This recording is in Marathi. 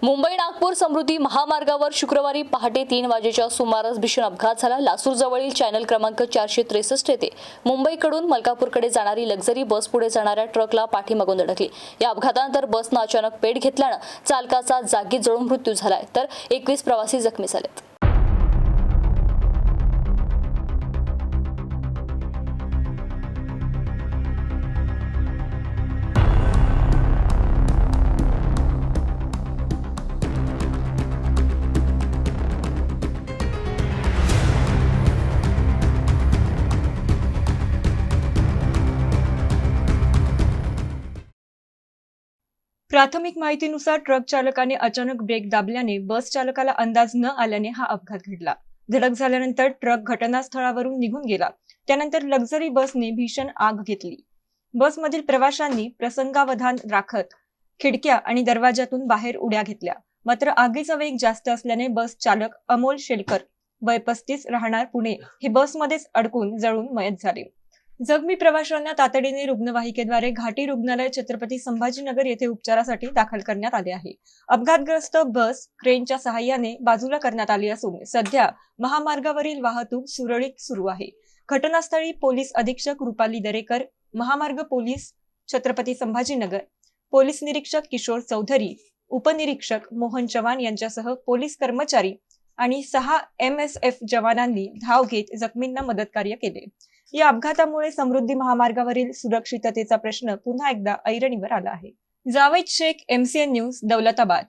मुंबई नागपूर समृद्धी महामार्गावर शुक्रवारी पहाटे 3 वाजेच्या सुमारास भीषण अपघात झाला। लासूर जवळील चॅनल क्रमांक 463 येथे मुंबईकडून मलकापूरकडे जाणारी लक्झरी बस पुढे जाणाऱ्या ट्रकला पाठीमागून धडकली। या अपघातानंतर बसनं अचानक पेट घेतल्यानं चालकाचा जागीच जळून मृत्यू झालाय, तर 21 प्रवासी जखमी झालेत। प्राथमिक माहितीनुसार ट्रक चालकाने अचानक ब्रेक दाबल्याने बस चालकाला अंदाज न आल्याने हा अपघात घडला। धडक झाल्यानंतर ट्रक घटनास्थळावरून निघून गेला। त्यानंतर लक्झरी बसने भीषण आग घेतली। बसमधील प्रवाशांनी प्रसंगावधान राखत खिडक्या आणि दरवाजातून बाहेर उड्या घेतल्या। मात्र आगीचा वेग जास्त असल्याने बस चालक अमोल शेलकर वय 35 राहणार पुणे हे बसमध्येच अडकून जळून मयत झाले। जखमी प्रवाशांना तातडीने रुग्णवाहिकेद्वारे घाटी रुग्णालय छत्रपती संभाजीनगर येथे उपचारासाठी दाखल करण्यात आले आहे। अपघातग्रस्त बस क्रेनच्या सहाय्याने बाजूला करण्यात आली असून सध्या महामार्गावरील वाहतूक सुरळीत सुरू आहे। घटनास्थळी पोलीस अधीक्षक रुपाली दरेकर, महामार्ग पोलीस छत्रपती संभाजीनगर, पोलीस निरीक्षक किशोर चौधरी, उपनिरीक्षक मोहन चव्हाण यांच्यासह पोलीस कर्मचारी आणि 6 MSF जवानांनी धाव घेत जखमींना मदतकार्य केले। या अपघातामुळे समृद्धी महामार्गावरील सुरक्षिततेचा प्रश्न पुन्हा एकदा ऐरणीवर आला आहे। Javed Shaikh, MCN news, Daulatabad.